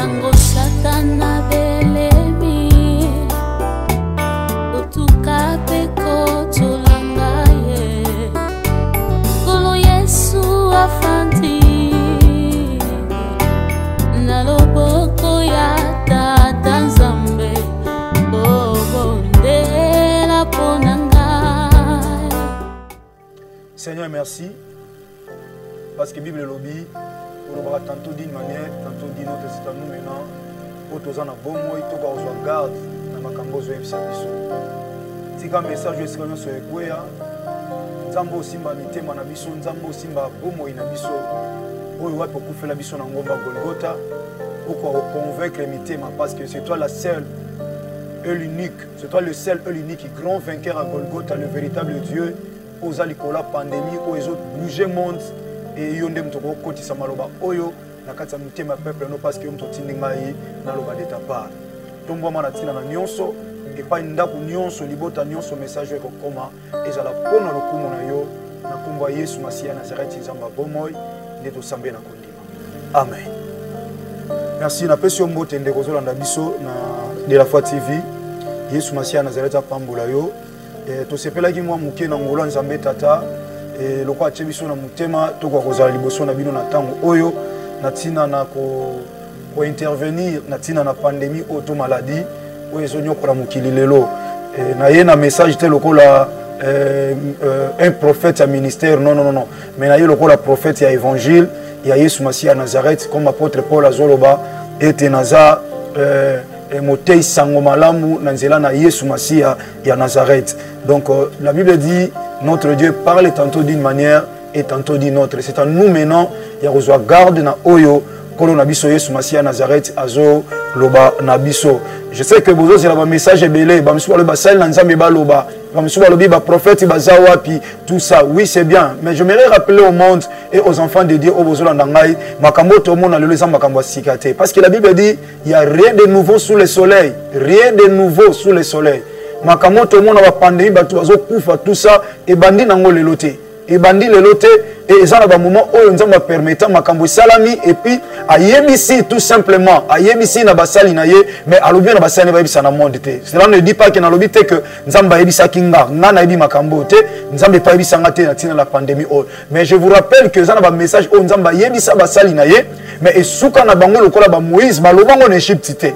Tango Satana belemi Otuka peko tolangaye Golo Yesu afanti Naloboko ya tata Nzambe Obondela ponanga. Seigneur, merci parce que Bible lobby on va tantôt d'une manière, tantôt d'une autre, c'est à nous maintenant. Autres en a bon mot, il faut qu'on garde dans ma cambozo et service. Si quand message est sur le Kwea, Nzambo Simba Mite Manabiso, Nzambo Simba Bomo Inabiso, où il va pour faire la biso dans Ngomba Golgotha, pour convaincre les Mitema, parce que c'est toi la seule et l'unique, c'est toi le seul et l'unique grand vainqueur à Golgotha, le véritable Dieu, aux alikola pandémie, aux autres bouger monde. Et yonde mtoko koti samaloba oyo nakati mutema peuple no parce que mtotindi ngai na loba de ta part tombo mana tina na nyonso et pas ndaku nyonso libota nyonso message ko koma ezala pona lokumu na yo na komba Yesu Masia Nazareth nzamba bomoy ndeto sambe na kondima amen. Merci na pesi mbote ndeko zolanda biso na de la foi TV Yesu Masia Nazareth apambola yo et to sepelaki mwa muke na ngolo nzambe tata. Et le quoi tu es na mutema to kwa kozala liboso na bino na tango oyo na tina na ko intervenir na tina na pandémie auto maladie oyo zonyo ko la mukili lelo na ye na message te lokola un prophète à ministère non mais na ye lokola prophète ya évangile ya Yesu Masia Nazareth comme apôtre Paul azoloba ete naza motei sango malamu na nzela na Yesu Masia ya Nazareth. Donc la Bible dit notre Dieu parle tantôt d'une manière et tantôt d'une autre. C'est à nous maintenant, il y a garde na oyo, kolo nabiso Yesu Masia Nazareth azo loba nabiso. Je sais que vous avez un message belé, ba misuba le basal na nzambe ba loba, ba misuba lobi ba prophète bazawa puis tout ça. Oui, c'est bien, mais je voudrais rappeler au monde et aux enfants de Dieu au bozola ndangai, makambo to mona le lesa makambo sikate parce que la Bible dit il y a rien de nouveau sous le soleil, rien de nouveau sous le soleil. Makamoto mona ba pandémie batu bazo kufa tout ça et bandi nango leloté et bandi leloté et ça na ba moment oyo nzamba permettant makambo salami et puis ayebisi tout simplement ayebisi na basali na ye mais alobi na basali ba yebisa na monde te. Cela ne dit pas que na lobi te que nzamba yebisa kinga na yebi makambo te nzamba pa yebisa ngate na tina la pandémie oyo mais je vous rappelle que ça na ba message oyo nzamba yebisa basali na ye mais esuka na bango lokola ba Moïse balobango na Égypte te.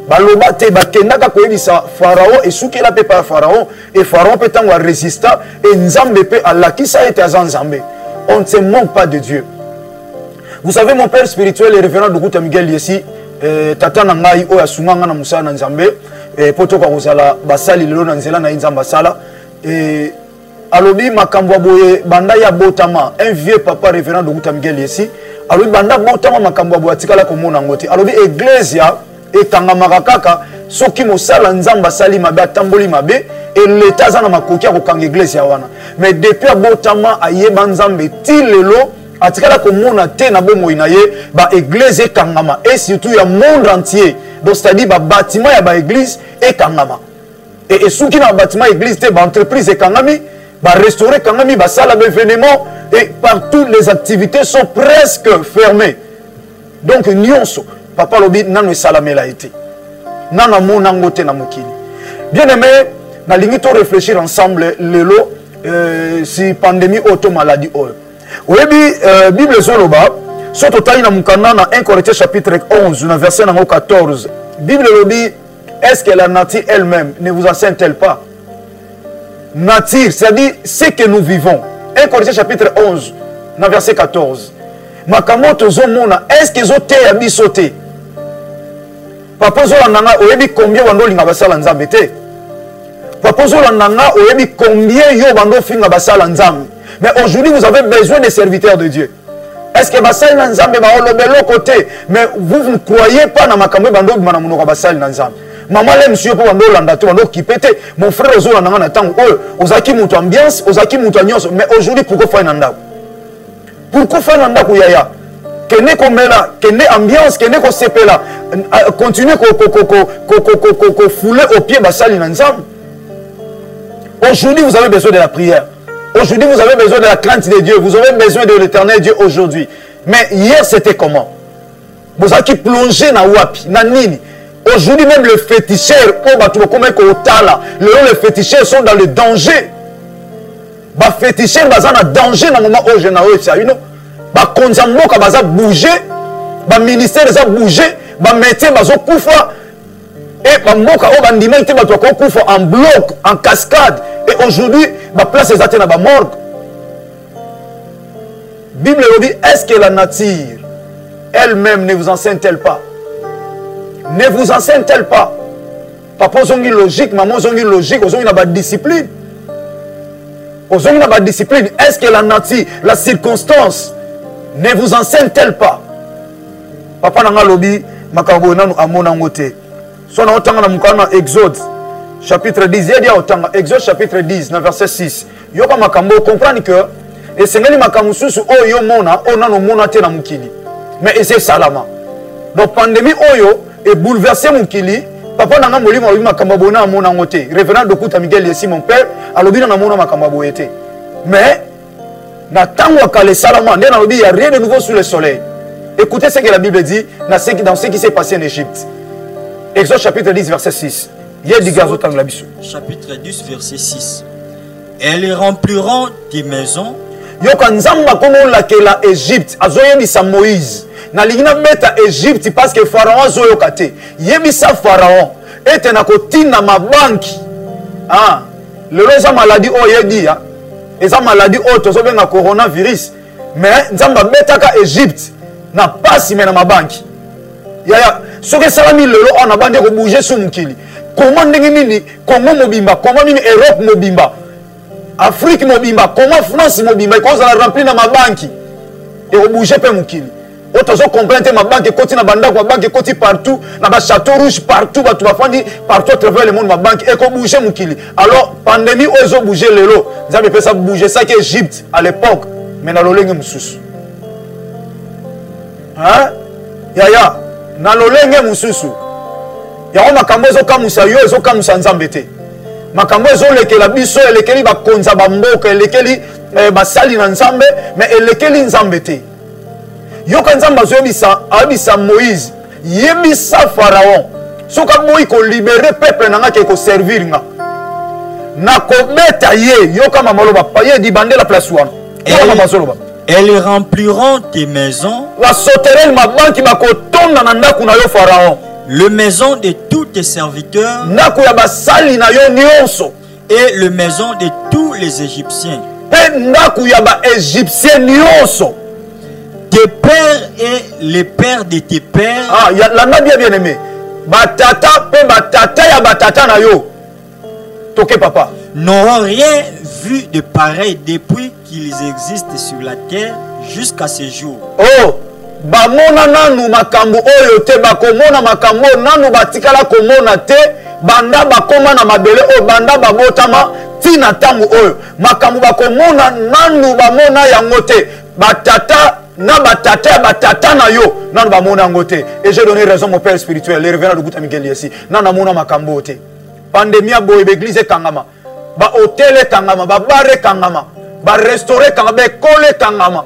Baloba te bakendaka koyebisa Pharaon et soukela pe par Pharaon et Pharaon peut tango résistant et nzambe pe alakisa ete azan nzambe. On ne se manque pas de Dieu. Vous savez mon père spirituel le révérend Dokuta Miguel Yesi tata na ngai oya sunganga na musala na nzambe poto kwa kozala basali lelo na nzela na nzamba sala et alobi makambo boye banda ya botama un vieux papa révérend Dokuta Miguel Yesi alobi banda botama makambo boye atikala komona ngoti alobi église et tangamaka kaka soki mosala nzamba sali mabe atamboli mabe et l'état za na makoki akokanga église ya wana mais depuis abotama ayeba nzambe ti lelo atikala komona te na bomoi na ye ba église ekangama et surtout ya monde entier donc c'est-à-dire ba bâtiment ya ba église ekangama et soki na bâtiment église te ba entreprise ekangami ba restaurer kangami ba sala d'événement et partout les activités sont presque fermées donc nyonso papa lobi nano salamela été nana mona ngote na mokili. Bien aimé na lingi to réfléchir ensemble lelo si pandémie auto maladie oyo oyebi bible zoloba so totali na mukanda na 1 Corinthiens chapitre 11 na verset nango 14 bible lobi est-ce que la nature elle-même ne vous enseigne-t-elle pas nature c'est-à-dire ce que nous vivons 1 Corinthiens chapitre 11 na verset 14 makamoto zomona est-ce que zote ya bisote papa zolandanga oyebi combien bando linga basala nzambe te papa zolandanga oyebi combien yo bando finga basala nzambe mais aujourd'hui vous avez besoin des serviteurs de Dieu. Est-ce que basala nzambe ba olobelo côté mais vous ne croyez pas na makambo bando bimana munoko basala nzambe maman le monsieur po bando landa to bando kipete mon frère zolandanga na tango oyo ozaki mutu ambiance ozaki mutu nyonso mais aujourd'hui pourquoi faire ndako pourquoi faire ndako yaya kene komela kene ambiance kene ko sepela continuer ko fouler au pied basali na nzambe. Aujourd'hui vous avez besoin de la prière. Aujourd'hui vous avez besoin de la crainte de Dieu. Vous avez besoin de l'éternel Dieu aujourd'hui. Mais hier c'était comment? Vous avez plongé dans wapi, na nini. Aujourd'hui même les féticheurs, les féticheurs sont dans le danger. Les féticheurs sont dans le danger dans le moment où je n'ai pas konzamboka baza bouger, les ministères ont bougé, les métiers ont koufa, et les mboka ont bandima été en bloc, en cascade. Et aujourd'hui, la place est dans la morgue. La Bible dit, est-ce que la nature elle-même ne vous enseigne-t-elle pas? Ne vous enseigne-t-elle pas? Papa, vous avez une logique, maman, vous avez une logique, vous avez une discipline. Vous avez une discipline. Est-ce que la nature, la circonstance, ne vous enseigne-t-elle pas? Papa, vous avez un lobby, vous avez un côté. Si on a Exode, chapitre 10, Exode, chapitre 10, verset 6. Vous comprenez que et c'est ngeli makamususu oyo mona ona no mona te na mukili mais c'est salama donc pandémie oyo et bouleversé mukili papa nanga molimo oyo makamba bona mona ngote révérend Dokuta Miguel Yesi mon père alobina na mona makamba boyete mais na tango kale salama ndena lobi ya rien de nouveau sous le soleil. Écoutez ce que la Bible dit dans ce qui s'est passé en Égypte. Exode chapitre 10 verset 6. Chapitre 10 verset 6. Elles rempliront tes maisons. Yoka nzamba komo la ke la Égypte azoyebisa Moïse na lingina beta Égypte parce que Pharaon azoyoka te yebisa Pharaon ete na kotina mabanki ah lelo eza maladie oyo yedi ya eza maladie oyo tozobenga coronavirus mais nzamba betaka Égypte na pasi me na mabanki yaya soki salami lelo on a bande ko bouger sur mukili comment ndenge nini Congo mobimba comment nini Europe mobimba Afrique mobimba, comment France mobimba, quand on a rempli dans ma banque et on bouge pas mukili. Autres ont compris ma banque côté na banda kwa banque côté partout, na ba château rouge partout, ba tu vas faire partout à travers le monde ma banque et qu'on bouge mukili. Alors pandémie ils ont bougé le lot. Nous avons fait ça bouger ça que Égypte à l'époque, mais na lolenge mususu. Hein? Ya na lolenge mususu. Ya ma kambozo kamusa yo zo kamusa nzambete. Makambo ezolekela biso elekeli bakonza bamboka elekeli basali na nzambe mais elekeli nzambe te yoka nzambe azoyebisa abisa Moïse yebisa Pharaon soka boyi ko libérer peuple nanga ke ko servir nga na kobeta ye yoka mamaloba paye di bandela place wana elles rempliront tes maisons wa soterel mabanki bakotonda na ndaku na yo Pharaon le maison de tous tes serviteurs et le maison de tous les Égyptiens. Tes pères et les pères de tes pères. Ah, il y a la bien aimé. Batata pe batata ya batata na yo. Toke papa. N'auront rien vu de pareil depuis qu'ils existent sur la terre jusqu'à ce jour. Oh. Bamona nanu makambo oyo te bakomona makambo nanu batikala komona te banda bakoma na mabele o banda babotama tina tangu oyo makambo bakomona nanu bamona yango te batata na batata na yo nanu bamona yango te. Et j'ai donné raison mon père spirituel le révérend Dokuta Miguel Yesi nana mona makambo te pandémie boye l'église kangama ba hôtel kangama ba bar kangama ba restaurant kangama ba école kangama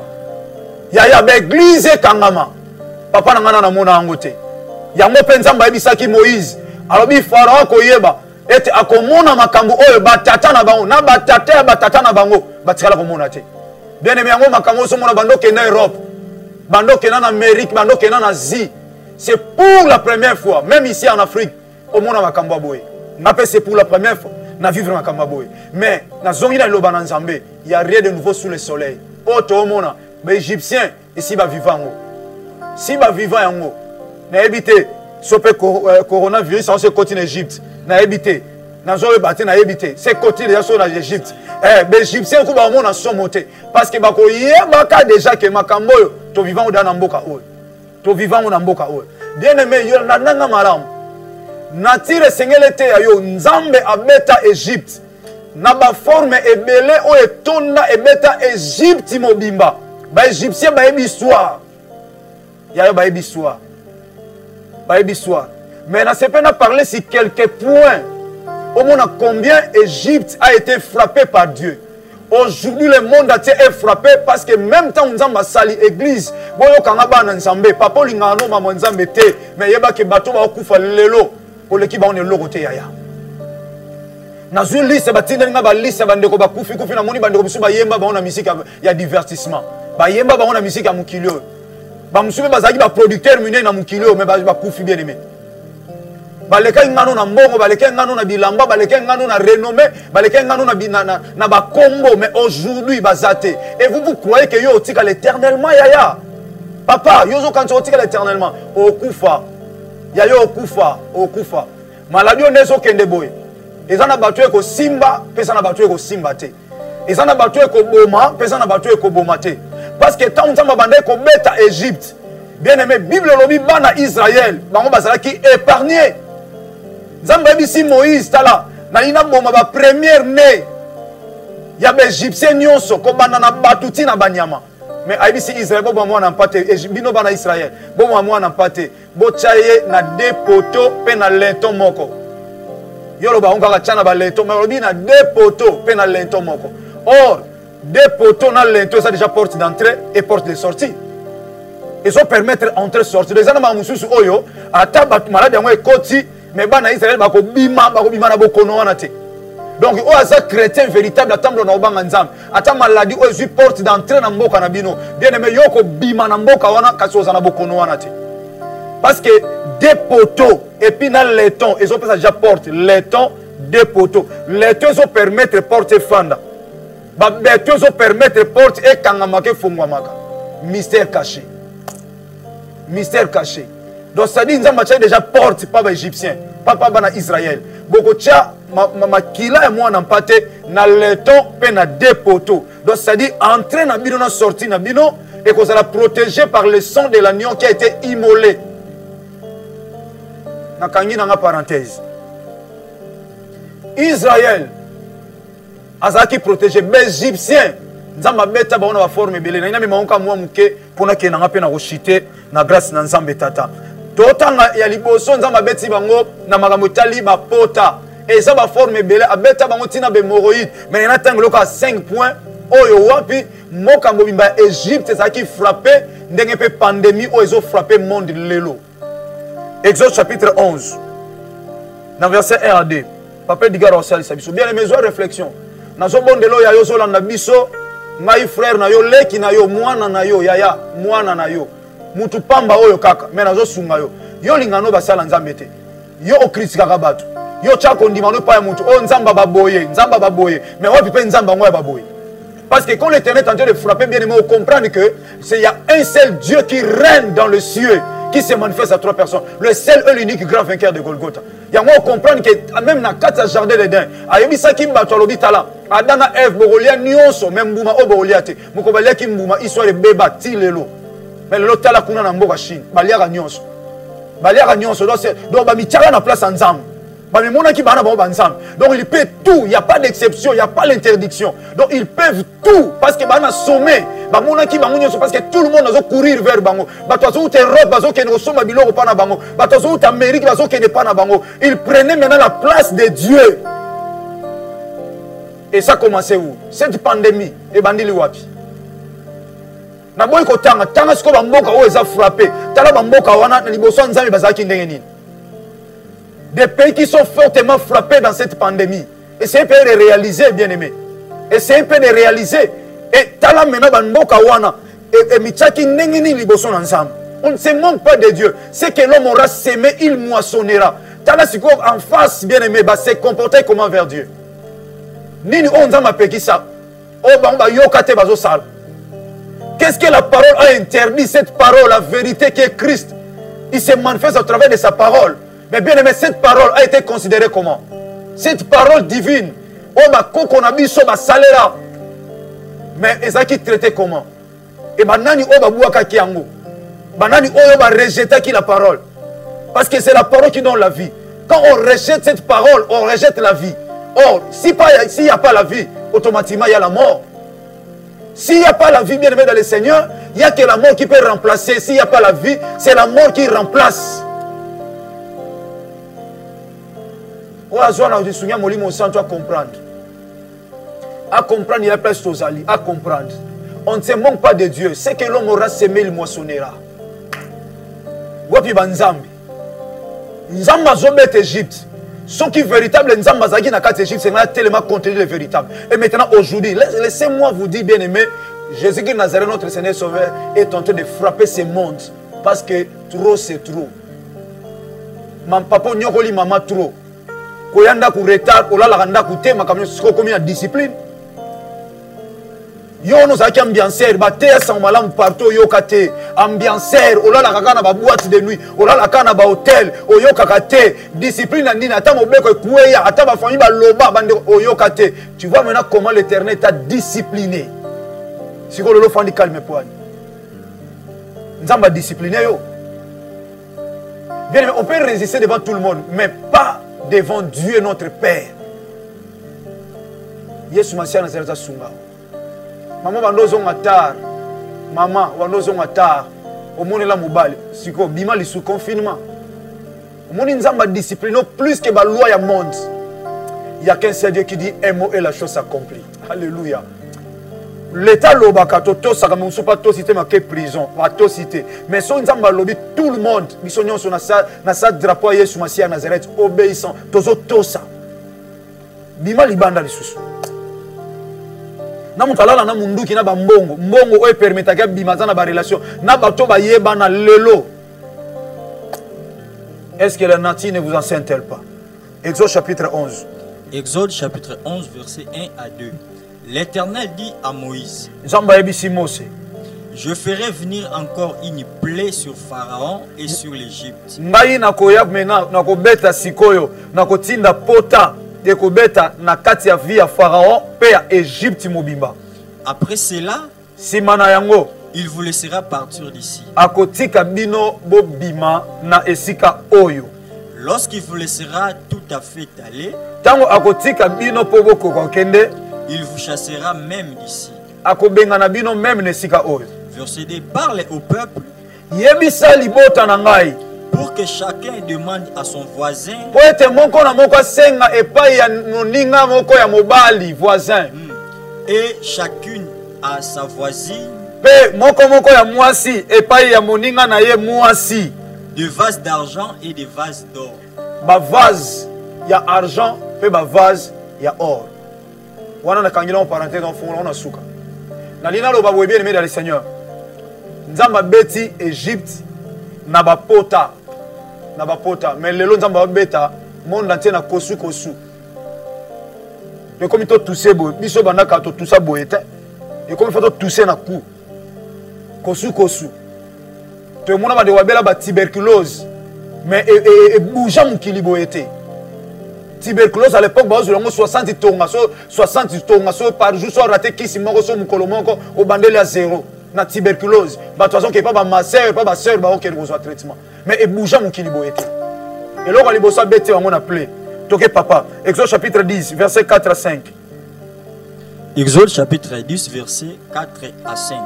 yaya ba église kangama papa na ngana na mona yango te yango penza mba yebisaki Moïse alobi Pharaon koyeba ete akomona makambo oyo batata na bango na batata na bango batikala komona te bien aimé yango makambo so mona bando kena Europe bando kena en Amérique bando kena en Asie c'est pour la première fois même ici en Afrique au mona makambo boye ngape c'est pour la première fois na vivre makambo boye mais na zongi na loba na Nzambe il y a rien de nouveau sous le soleil oto mona mais Égyptiens ici va vivant si va vivant yango na habité sope coronavirus ça se continue Égypte na habité na zo baté na habité c'est côté déjà sur l'Égypte mais Égyptiens ko ba mona so monter parce que ba ko yeba ka déjà que makambo to vivant dans mboka oyo to vivant na mboka oyo bien aimé yo na nanga malamu natire sengelete yo Nzambe abeta Égypte na ba forme ebele o etonda ebeta Égypte mobimba ba Égyptien ba histoire ya ba histoire mais on s'est pas parlé sur quelques points au moins combien Égypte a été frappé par Dieu Aujourd'hui, le monde entier est frappé parce que même temps nous avons sali église, boyo kangaba na nzambe, papa lingano mama nzambe te, mais yeba ke bato ba kufa lelo, pour l'équipe on est logoté yaya. Na zui liste batinda nga ba liste bandeko ba kufi na moni bandeko bisu ba yemba ba on a musique ya divertissement. Ba yemba ba on a musique ya mukilio. Ba musube bazaki ba producteur muné na mukilio mais ba kufi bien aimé. Baleka ngano na mbongo, baleka ngano na bilamba, baleka ngano na renommée, baleka ngano na ba combo, mais aujourd'hui bazate. Et vous croyez que yo tika l'éternellement yaya? Papa, yo zo kanto tika l'éternellement. Okufa. Ya yo okufa. Maladi on ezo kende boy. Ezana batu eko simba, pesa na batu eko simba te. Ezana batu eko boma, pesa na batu eko boma te. Parce que tant nzamba banda eko beta Égypte. Bien aimé, Bible lobi bana Israël, bango bazala ki épargné. Nzamba bisi Moïse tala na ina boma ba première né ya ba égyptien nyonso ko bana na batuti na banyama mais abisi Israël bo mwa na mpate bino bana Israël bo mwa na mpate bo chaye na deux poteaux pe na linton moko yolo ba onka chana ba linton mais lobi na deux poteaux pe na linton moko. Or deux poteaux na linton ça déjà porte d'entrée et porte de sortie. Et ça permettre entrer sortir les ana ma mususu oyo ata bat malade yango ekoti. Mais bana Israël bako bima na bokono wana te. Donc o asa chrétien véritable atambo na obanga nzambe. Ata maladie o ezu porte d'entrée na mboka na bino. Bien aimé yoko bima na mboka wana kasoza na bokono wana te. Parce que des poteaux et puis dans les tons, ils ont déjà porte les tons des poteaux. Les tons ont permettre porter fanda. Ba beto ont permettre porte et kangamake fungwamaka. Mystère caché. Mystère caché. Donc ça dit nzamba tcha déjà porte pas ba égyptien, pas na Israël. Boko tcha ma kila et moi na mpate na leton pe na deux poteaux. Donc ça dit entrer na bino na sorti na bino et qu'on sera protégé par le sang de l'agneau qui a été immolé. Na kangi na parenthèse. Israël azaki protégé mais égyptien nzamba beta ba ona ba forme belé na ina mi maonka mwa muke pona ke na pe na rochité na grâce na nzambe tata. Totanga ya liboso nzamba beti bango na makambo tali ba pota et ça va former belé abeta bango tina be moroïde mais na tango loka 5 points oyo wapi mokambo bimba Égypte ça qui frappé ndenge pe pandémie o ezo frappé monde lelo. Exode chapitre 11 dans verset 1 à 2 papa digara osali sabiso bien les réflexion nazo bondelo ya yo zolanda biso ngai frère na yo leki na yo mwana na yo yaya mwana na yo mutu pamba oyo kaka mais nazo sunga yo lingano basala nzambe te yo okritikaka bato yo chako ndima no pa ya mutu o nzamba baboye mais wapi pe nzamba ngoya baboye parce que quand l'Éternel est en train de frapper bien aimé on comprend que c'est y a un seul Dieu qui règne dans le cieux qui se manifeste à trois personnes le seul et l'unique grand vainqueur de Golgotha. Yango on comprend que même na kata jardin d'Éden ayebisa ki mbato alobi tala adana Ève bogolia nyonso même mbuma o bogolia te mukobalia ki mbuma histoire de beba ti lelo. Mais le tala kuna na mboka Chine baliaka nyonso donc ba mitala na place ensemble ba mona ki bana ba ensemble donc ils peuvent tout, il y a pas d'exception, il y a pas l'interdiction, donc ils peuvent tout parce que bana sommet ba mona ki bango nyonso parce que tout le monde doit courir vers bango bato zo te Europe bazo ke no soma biloko pa na bango bato zo te Amérique bazo ke ne pa na bango ils prenaient maintenant la place de Dieu. Et ça commençait où? Cette pandémie et bandili wapi na boy ko tanga siko ba mboka o eza frappé tala ba mboka wana na liboso nzambe bazaki ndenge nini. Des pays qui sont fortement frappés dans cette pandémie. Et c'est un peu de réaliser, bien aimé. Et c'est un peu de réaliser. Et tala mena ba mboka wana et michaki ndenge nini liboso ensemble. On ne se manque pas de Dieu. C'est que l'homme aura semé, il moissonnera. Tala siko en face, bien aimé, ba se comporter comment vers Dieu. Nini on nzamba peki ça. O ba yokate bazo sala. Qu'est-ce que la parole a interdit? Cette parole, la vérité qui est Christ, il se manifeste à travers de sa parole. Mais bien aimé, cette parole a été considérée comment? Cette parole divine, oh bah qu'on a mis sur ma salaire, mais ils ont traité comment? Et banani oh bah bouaka kiango, banani oh bah rejeter qui la parole, parce que c'est la parole qui donne la vie. Quand on rejette cette parole, on rejette la vie. Or, s'il n'y a pas la vie, automatiquement il y a la mort. S'il n'y a pas la vie, bien aimé dans le Seigneur, il n'y a que la mort qui peut remplacer. S'il n'y a pas la vie, c'est la mort qui remplace. On a besoin de comprendre. À comprendre, il y a place aux alliés. À comprendre. On ne se manque pas de Dieu. Ce que l'homme aura semé, il moissonnera. Wapi banzambi. Nzamba zobet Égypte. Ceux qui véritable Nzamba zagi na kat Égypte, c'est tellement contenu le véritable. Et maintenant, aujourd'hui, laissez-moi vous dire, bien aimé, Jésus-Christ Nazareth, notre Seigneur Sauveur, est en train de frapper ce monde. Parce que trop, c'est trop. Mam papa nyokoli mama trop. Koyanda ku retard, ola la randa ku tema comme comme une discipline. Yo nous aki ambianceur, ba te sans malam partout yo kate. Ambianceur, ola la kaka na ba boîte de nuit, ola la kaka na ba hôtel, oyo kakate. Discipline ndina ata mobeko kueya, ata ba famille ba loba bande oyo kate. Tu vois maintenant comment l'Éternel t'a discipliné. Si ko lolo fandi calme poigne. Nzamba discipliné yo. Bien aimé, on peut résister devant tout le monde, mais pas devant Dieu notre Père. Yesu Masiya Nazareth Sunga. Maman bandozo ngatar. Maman bandozo ngatar. Omone la mobile. Siko bima li sous confinement. Omone nzamba discipline plus que la loi ya monde. Il y a qu'un seul Dieu qui dit un mot et la chose s'accomplit. Alléluia. L'État lobaka toto saka musu pas to cité marqué prison, pas to cité. Mais son nzamba lobi tout le monde, misonyon son na sa drapeau Yesu Masiya Nazareth obéissant, tozo tosa. Bima libanda lisusu. Na mutalala na munduki na bambongo, mbongo oyo permetaka bima za na ba relation, na bato ba yeba na lelo. Est-ce que la nature ne vous enseigne-t-elle pas? Exode chapitre 11. Exode chapitre 11 verset 1 à 2. L'Éternel dit à Moïse, je ferai venir encore une plaie sur Pharaon et sur l'Égypte. Ngai nakoya mena nakobeta sikoyo nakotinda pota ekobeta na kati ya vie ya Pharaon pe ya Égypte mobimba. Après cela, simana yango il vous laissera partir d'ici. Akotika bino bobima na esika oyo. Lorsqu'il vous laissera tout à fait aller, tango akotika bino po boko kokende, il vous chassera même d'ici. Verset 2. Parle au peuple pour que chacun demande à son voisin et chacune à sa voisine de vases d'argent et de vases d'or. Vase, il y a argent, et vase, il y a or. Wana na kangila en parenthèse en fond on a souka. Na lina lo ba bien aimé dans le Seigneur. Nzamba beti Égypte na ba pota. Na ba pota mais lelo nzamba beta monde entier na kosu kosu. De comme to tousser bo biso banda ka to tousa boete. Et comme faut to tousser na cou. Kosu kosu. To mona ba de wabela ba tuberculose. Mais et bouja mukili boete. Tuberculose à l'époque, 60 tonga par jour, soit raté qui si moko so mukolo moko au bandele à zéro. Na tuberculose. Bah de toute façon qui pas ma sœur, pas ma sœur, bah auquel reçoit traitement. Mais et bouja mon kilibo était. Et là on va bossa bête on appelé. Toke papa. Exode chapitre 10 verset 4 à 5. Exode chapitre 10 verset 4 à 5.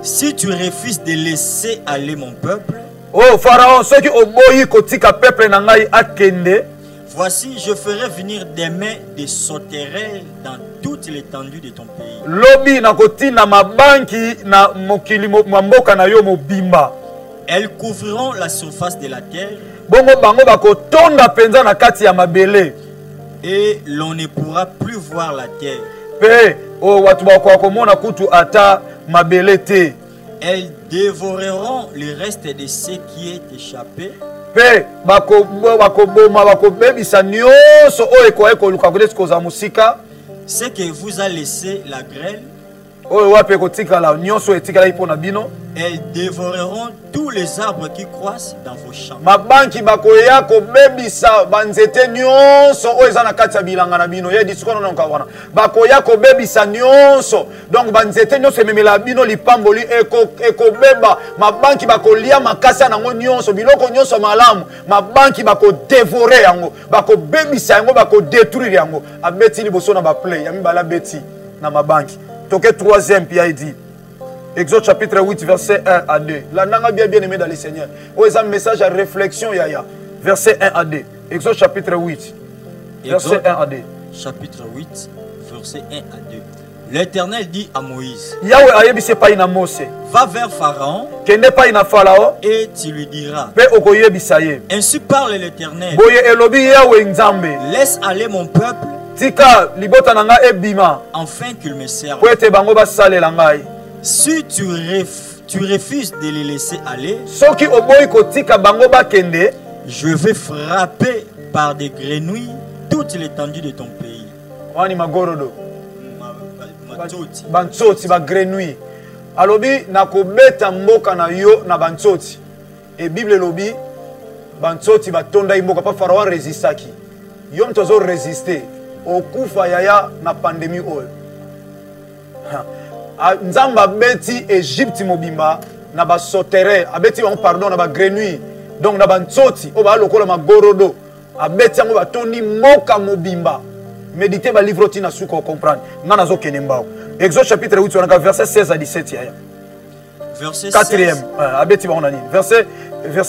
Si tu refuses de laisser aller mon peuple, oh Pharaon, ceux qui oboyi kotika peuple nangai akende. Voici, je ferai venir des mains des sauterelles dans toute l'étendue de ton pays. Lobi na kotina mabanki na mokili mamboka na yo mobimba. Elles couvriront la surface de la terre. Bongo bango bakotonda penza na kati ya mabele. Et l'on ne pourra plus voir la terre. Pe o watu bakomona kutu ata mabele te. Elles dévoreront le reste de ce qui est échappé. Pe bakoboma bakobebisa nyonso oyo ekoki koluka koza musika. Ce que vous a laissé la grêle, oyo wapi ekotikala nyonso etikala mpona bino. Elles dévoreront tous les arbres qui croissent dans vos champs. Mabanki bakoya kobebisa banzete nyonso oyo eza na kati ya bilanga na bino. Ye disikono na nkawana. Bakoya kobebisa nyonso. Donc banzete nyonso ememela bino lipamboli ekobeba. Mabanki bakolia makasa nango nyonso. Biloko nyonso malamu. Mabanki bakodevore yango. Bakobebisa yango bakodétruire yango. Abeti liboso na baplay. Yami bala beti na mabanki. Toke troisième pia il dit. Exode chapitre 8 verset 1 à 2. La nanga bien aimé dans le Seigneur. Oh, c'est un message à réflexion yaya. Verset 1 à 2. Exode chapitre 8 verset 1 à 2. Chapitre 8 verset 1 à 2. L'Éternel dit à Moïse, Yahweh ayebise pa ina Mose. va vers Pharaon Kende pa ina Pharaon. et tu lui diras, Pe okoyebisa ye. ainsi parle l'Éternel, Boye elobi Yahweh Nzambe. laisse aller mon peuple Tika libota nanga ebima. afin qu'il me serve. Po ete bango basalela ngai. Si tu refuses de les laisser aller, Soki oboyi kotika bango bakende. je vais frapper par des grenouilles toute l'étendue de ton pays. Wani magorodo. Matoti. Bantsoti ba grenouille. Alobi nakobeta mboka na yo na bantsoti. E Bible lobi bantsoti batonda mboka pa Pharaon resistaki. Yo mtozo résister. Okufa yaya na pandémie oyo. Nzamba beti Égypte mobimba na ba sauterelle, abeti on pardon na ba grenouille. Donc na bantsoti o ba lokola magorodo. Abeti yango batondi mboka mobimba. Méditez le livre tina souko comprendre. Ngana zo kenembao. Exode chapitre 8 on a verset 16 à 17 ya. Verset 4e. 16. Abeti ba onani. Verset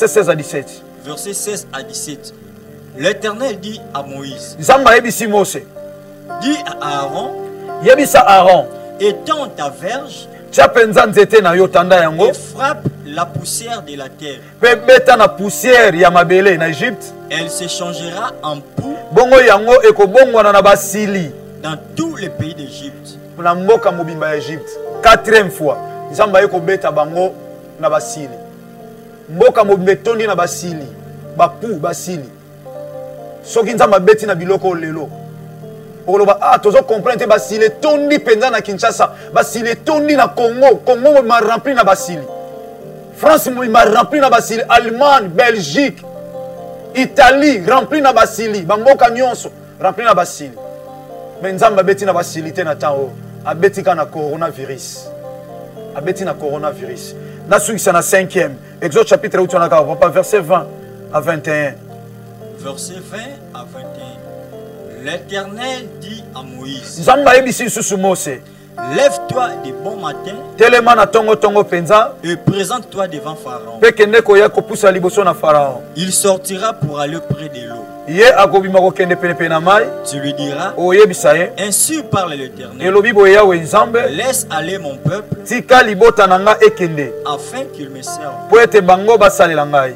16 à 17. Verset 16 à 17. L'Éternel dit à Moïse, Zamba yebisi Mose. dis à Aaron, Yebisa Aaron. étends ta verge Tia penza nzete na yo tanda yango. et frappe la poussière de la terre. Pe beta na poussière ya mabele na Égypte. Elle se changera en poux Bongo yango ekobongwana na basili. dans tous les pays d'Égypte. Na mboka mobimba ya Égypte. 4e fois. Nzamba ekobeta bango na basili. Mboka mobimba tondi na basili. Bapu basili. Soki nzamba beti na biloko lelo. Oloba tozo comprendre basili tondi penza na Kinshasa. Basili tondi na Congo. Congo ma rempli na basili. France ma rempli na basili. Allemagne, Belgique, Italie rempli na basili. Bamboka nyonso rempli na basili. Mais nzamba beti na basilité na temps abeti ka na coronavirus. Abeti na coronavirus. Na suki na 5e. Exode chapitre 8 on a papa verset 20 à 21. Verset 20 à 21. L'Éternel dit à Moïse, Nzamba yebisi susu Mose. lève-toi de bon matin Telema na tongo tongo penza. et présente-toi devant Pharaon. Pe kende ko ya ko pusa liboso na Pharaon. Il sortira pour aller près de l'eau. Ye akobima ko kende pene pene na mai. Tu lui diras, Oyebisa ye. ainsi parle l'Éternel, Elobi bo Yahweh Nzambe. laisse aller mon peuple Tika libota nanga ekende. afin qu'il me serve. Po ete bango basalela ngai.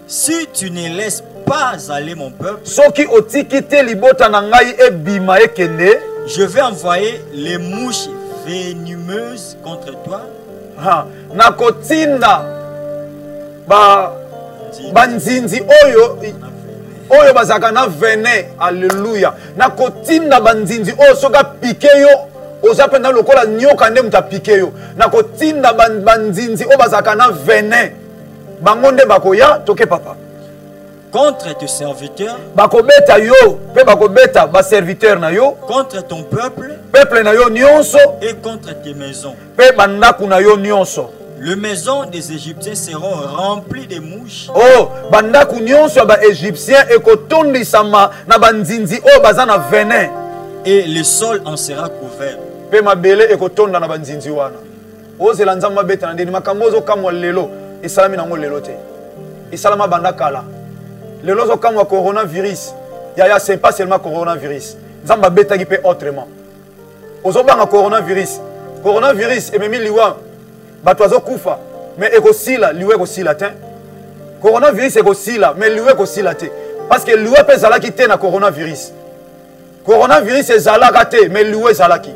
Si tu ne laisses pas aller mon peuple, Soki otiki te libota na ngai ebima ekende. je vais envoyer les mouches venimeuses contre toi. Na kotinda banzinzi oyo bazaka na venin. Alléluia. Na kotinda banzinzi oyo soka pike yo oza pena lokola nyoka nde muta pike yo. Na kotinda banzinzi oyo bazaka na venin. Bango nde bakoya toke papa. Contre tes serviteurs, Bakobeta yo pe bakobeta ba serviteur na yo. contre ton peuple Peuple na yo nyonso et contre tes maisons. pe bandaku na yo nyonso. Les maisons des Égyptiens seront remplies de mouches Oh, bandaku nyonso ba égyptien ekotondisama na banzinzi o baza na venin. et le sol en sera couvert. Pe mabele ekotonda na banzinzi wana. Ozela nzamba beta na ndeni makambo zo kamwa lelo esalami nango lelo te. Esalama bandakala. Lelo zo kamwa coronavirus. Ya c'est pas seulement coronavirus. Nzamba beta ki pe autrement. Ozo banga coronavirus. Coronavirus ememi liwa bato azokufa mais ekosila liwe ekosila te. Coronavirus ekosila mais liwe ekosila te. Parce que liwe pe zalaki te na coronavirus. Coronavirus ezalaka te mais liwe ezalaki.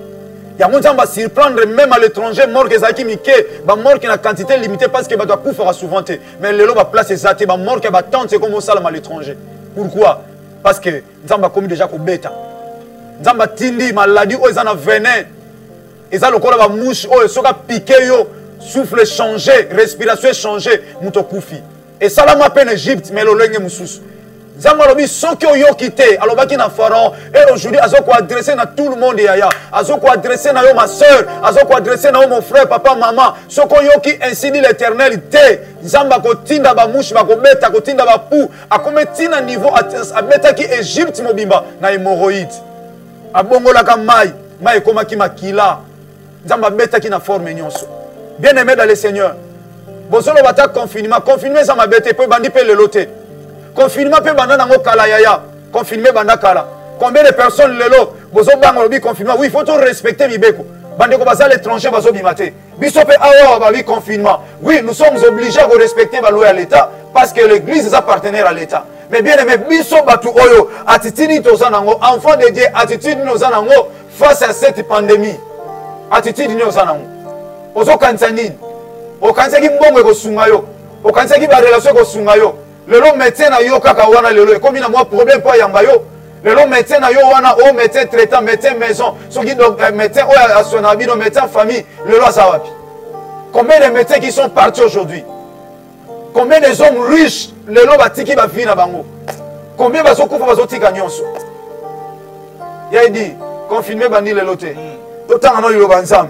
Yango nzamba surprendre même à l'étranger mort que zaki mike ba mort qui na quantité limitée parce que ba doit kufa souvent te mais lelo ba place ezate ba mort que ba tante c'est comme ça à l'étranger. Pourquoi? Parce que nzamba comme déjà ko beta. Nzamba tindi maladie o ezana venin. Eza lokola ba mouche o soka piqué yo souffle changer, respiration changer, muto kufi. Et ça la m'appelle Égypte mais lolenge mususu. Nzamba lobi soki oyo kité alobaki na Pharaon et aujourd'hui azoko adresser na tout le monde yaya azoko adresser na yo ma sœur azoko adresser na yo mon frère papa maman soko yo ki ainsi dit l'Éternel te nzamba kotinda ba mouche ba kobeta kotinda ba pou akometina niveau abeta ki Égypte mobimba na hémorroïde abongolaka mai komaki makila nzamba beta ki na forme nyonso bien aimé dans le Seigneur bozolo bata confinement ça m'a bête pe bandi pe lelote. Confinement pe banda nango kala yaya. Confinement banda kala. Combien de personnes lelo bozo bango lobi confinement. Oui, il faut tout respecter mibeko. Bandeko baza l'étranger bazo bimate. Biso pe awa ba confinement. Oui, nous sommes obligés de respecter la loi à l'État parce que l'église est partenaire à l'État. Mais bien aimé, biso batu oyo attitude tozanango, enfant de Dieu, attitude nozanango face à cette pandémie. Attitude nozanango. Ozo kansanine. O kansaki mbongo ko sungayo. O kansaki ba relation ko sungayo. Lelo médecin na yo kaka wana lelo comme na moi problème pas yamba yo. Lelo médecin na yo wana o médecin traitant, médecin maison, soki donc médecin o asonabi no médecin famille, lelo asawapi. Combien de médecins qui sont partis aujourd'hui? Combien des hommes riches lelo batiki ba vie na bango? Combien bazo kufa bazo tika nyonso? Ya dit confinement bandi lelo te. Totanga no yo banzam.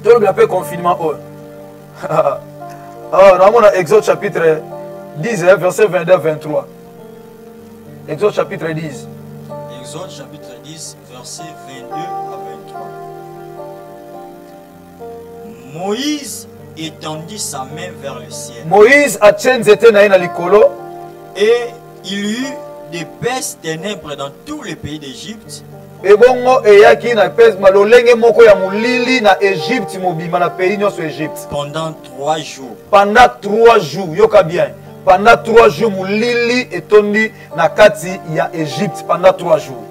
Tout le appelle confinement oh. Alors, on a Exode chapitre 10, verset 22 à 23. Exode chapitre 10. Exode chapitre 10, verset 22 à 23. Moïse étendit sa main vers le ciel. Moïse a likolo. Et il y eut d'épaisses ténèbres dans tous les pays d'Égypte. Et bongo eyaki na pes malolenge moko ya mulili na Égypte mobima na pays nyonso Égypte. Pendant 3 jours. Pendant 3 jours, yoka bien. Pendant 3 jours mulili etondi na kati ya Égypte pendant 3 jours.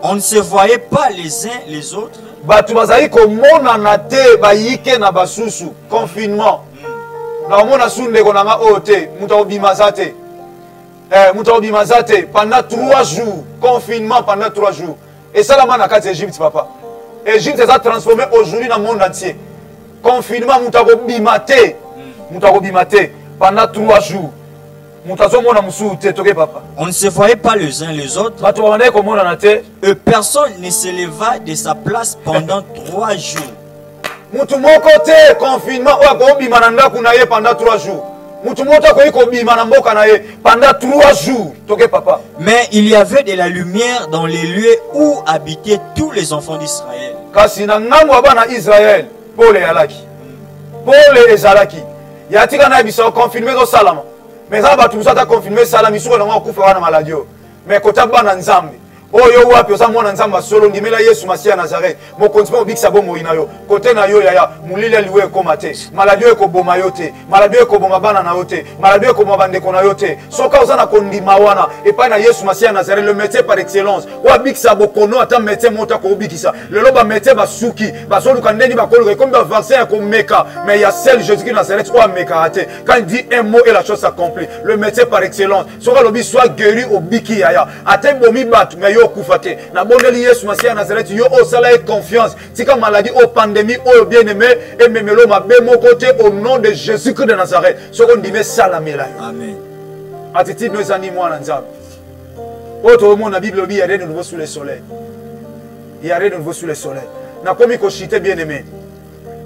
On ne se voyait pas les uns les autres. Batu bazali komona na te bayike na basusu confinement. Na mona sunde konanga ote muta obimazate. Muta obimazate pendant 3 jours confinement pendant 3 jours. Et ça, la manaka d'Égypte, papa. Égypte s'est transformée aujourd'hui dans le monde entier. Confinement, moutago bimate. Moutago bimate. Pendant 3 jours. Moutazo mona musuute, toke papa. On ne se voyait pas les uns les autres. Et personne ne se leva de sa place pendant 3 jours. Moutou mon côté, confinement, pendant 3 jours. Pendant 3 jours, papa. Mais il y avait de la lumière dans les lieux où habitaient tous les enfants d'Israël. Kasi na ngambo abana Israël, pole yalaki. Pole ezalaki. Yatika na biso confirmer ko salama. Mais ça ba tout ça ta confirmer salama isuko na kufa wana maladio. Mais kota bana nzambe. Oyo wapi oza mwana nzamba solo ndimela Yesu Masia Nazareth mokonzima obikisa bomo inayo kote na yo yaya mulile liwe ekomate maladio ekoboma yo te maladio ekoboma bana na yo te maladio ekoboma bandeko na yo te soka oza na kondima wana epai na Yesu Masia Nazareth le métier par excellence obikisa bokono ata métier mota ko obikisa lelo ba métier basuki bazoluka ndeni bakoluka comme ba vaccin ko meka mais il y a seul Jésus-Christ Nazareth o meka ate quand il dit un mot et la chose s'accomplit le métier par excellence soka lobi soit guéri obiki yaya ate bomi batu mais yo kufate na bondeli Yesu Masia Nazareth yo osala et confiance tika maladie au pandémie au bien-aimé et memelo mabe mon côté au nom de Jésus-Christ de Nazareth soko ndime salamela amen attitude nos animaux na nzambe autre monde na Bible il y a rien de nouveau sous le soleil il y a rien de nouveau sous le soleil na komi ko chite bien-aimé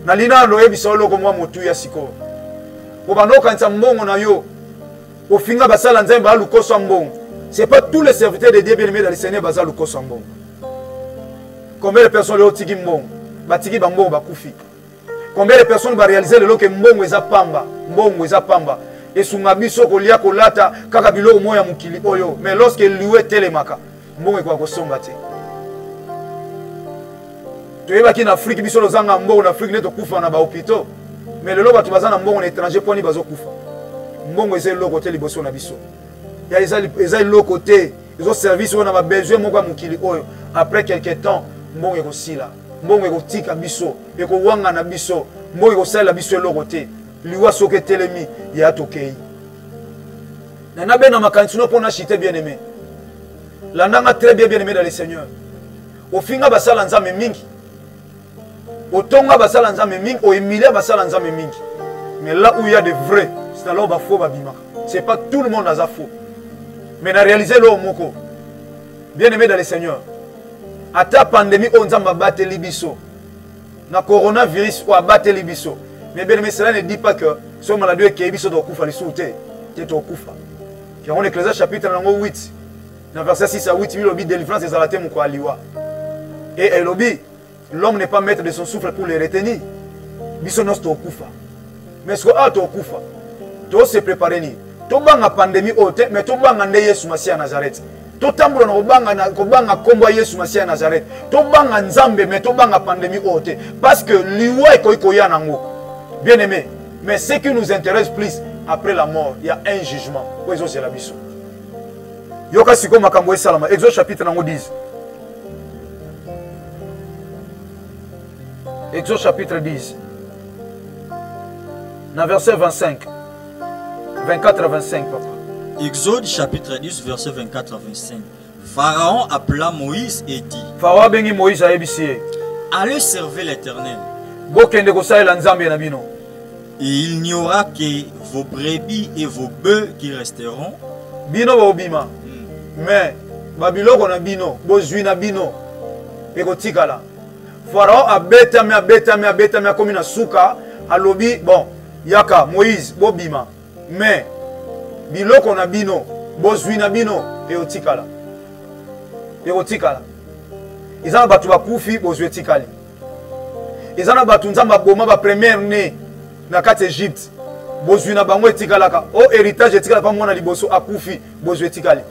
na lina loye bisolo ko mwa motu ya siko ko banoka nza mbongo na yo o finga basala nzambe alukoso mbongo. Ce n'est pas tous les serviteurs de Dieu bien-aimés dans le Seigneur bazal ou kosambon. Combien de personnes le tiki mbong, batiki bambong bakufi. Combien de personnes va réaliser le que mbong eza pamba, mbong eza pamba. Et sungabiso kolia kolata kaka bilo moya mukili oyo. Mais lorsque liwe telemaka, mbong ekwa kosomba te. Tu es en Afrique biso lozanga mbong en Afrique neto kufa na ba hôpitaux. Mais le loba tu bazana mbong en étranger poni bazo kufa. Mbong eza lo côté liboso na biso. Il y a l'autre côté, ils ont service, on a besoin de après quelques temps, bon et aussi là, bon et aussi biso, et ko wanga na biso, bon et aussi la biso l'autre côté, liwa soke telemi, il y a tokei. Nana ben na makantuno pour n'acheter bien aimé. La nanga très bien aimé dans le Seigneur. Au finga basala nzambe mingi, au tonga basala nzambe mingi, au emilia basala nzambe mingi. Mais là où il y a des vrais, c'est alors ba faux babima. C'est pas tout le monde a faux. Mais na réaliser le moko. Bien aimé dans le Seigneur. À ta pandémie, on a battu libiso. Na coronavirus, on a battu libiso. Mais bien aimé, cela ne dit pas que ce maladie est kibiso doit koufa les souter. Tu es au koufa. Car on Ecclésiaste chapitre 8. Dans verset 6 à 8, il y a délivrance des alatés moko aliwa. Et elobi, l'homme n'est pas maître de son souffle pour les retenir. Biso nos to koufa. Mais ce que a to koufa. To se préparer ni. Tobanga pandémie haute, mais tobanga nde Yesu Masia Nazareth. totambola na kobanga kombo Yesu Masia Nazareth tobanga nzambe mais tobanga pandémie ote parce que liwa ekoya nango bien aimé mais ce qui nous intéresse plus après la mort il y a un jugement pour eso c'est la biso yoka siko makambo esalama Exode chapitre nango 10 Exode chapitre 10 dans verset 25 24 à 25 papa. Exode chapitre 10 verset 24 à 25. Pharaon appela Moïse et dit: Pharaon bengi Moïse a ebisi. Allez servir l'Éternel. Bokende ko saela nzambe na bino. Et il n'y aura que vos brebis et vos bœufs qui resteront. Bino ba obima. Mais babiloko na bino, bozwi na bino. Eko tikala. Pharaon abeta komi na suka, alobi bon, yaka Moïse bobima. Mais biloko na bino, bozwi na bino eko tikala. Eko tikala. Izana batu bakufi bozwi tikali. Izana batu nzamba boma ba première né na kati Egypte. Bozwi na bango etikalaka. O héritage etikala pa mwana liboso akufi bozwi tikali.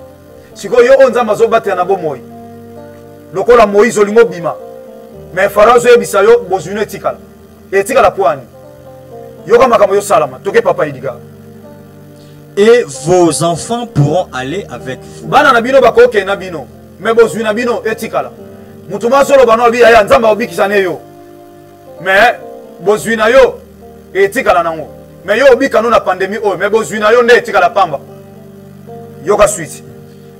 Siko yo onzamba zo batela na bomoi. Lokola Moïse olingo bima. Mais Pharaon zo yebisa yo bozwi no etikala. Etikala poani. Yo kama kama yo salama. Toke papa idiga. Et vos enfants pourront aller avec vous. Bana na bino bakoke na bino. Mais bozwi na bino etikala. Mutuma solo bano bi aya nzamba obikisane yo. Mais bozwi na yo etikala nango. Mais yo obika no na pandémie o, mais bozwi na yo nde etikala pamba. Yo ka suite.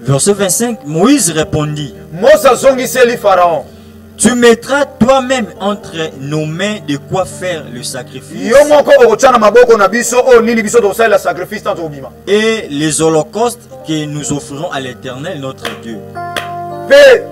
Verset 25, Moïse répondit: Mosa zongiseli Pharaon. Tu mettras toi-même entre nos mains de quoi faire le sacrifice. Yo moko okochana maboko na biso o nini biso to sala sacrifice tanto obima. Et les holocaustes que nous offrirons à l'Éternel notre Dieu. Pe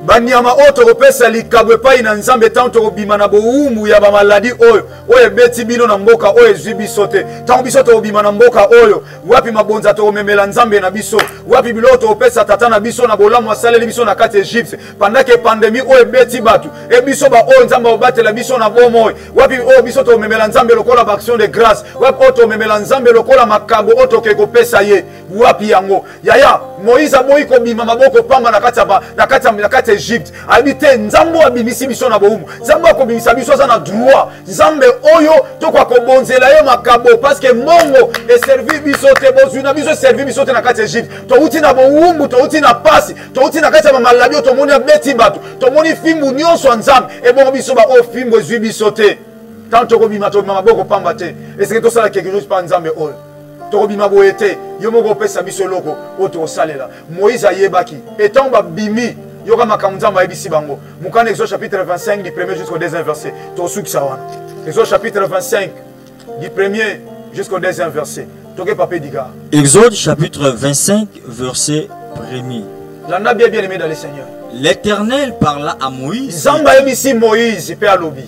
banyama oto kopesa likabwe pai na nzambe tanto obima na boumbu ya ba maladi oyo oyo beti bino na mboka oyo zibisote tanto biso to obima na mboka oyo wapi mabonza to memela nzambe na biso wapi biloto opesa tata na biso na bolamu asaleli biso na kati Egypte pendant que pandémie oyo beti batu e biso ba oyo nzamba obatela biso na bomo wapi oyo biso to memela nzambe lokola ba action de grâce wapi oto memela nzambe lokola makabo oto ke kopesa ye wapi yango yaya Moïse aboyi ko bima maboko pamba na kati Egypte habité nzambo abimisi biso na boumbu nzambo akobimisa biso za na droit nzambe oyo to kwa kobonzela yo makabo parce que mongo e servi biso te bozuna biso servi biso te na kati Egypte to uti na boumbu to uti na pasi to uti na kati ya maladi to moni beti batu to moni fimbu nyonso nzambe e bon biso ba o fimbu ezwi biso te tanto ko bima to maboko pamba te est-ce que to sala quelque chose pa nzambe oyo to bima boyete yo moko pesa biso loko o to salela Moïse ayebaki etant ba bimi yoka makamuzamba ebisi bango mukana Exode chapitre 25 du 1er jusqu'au 2e verset to sukisa wana Exode chapitre 25 du 1er jusqu'au 2e verset toke pape diga Exode chapitre 25 verset 1er. Landa bien aimé dans le Seigneur. L'Éternel parla à Moïse. Zamba ebisi Moïse pe alobi.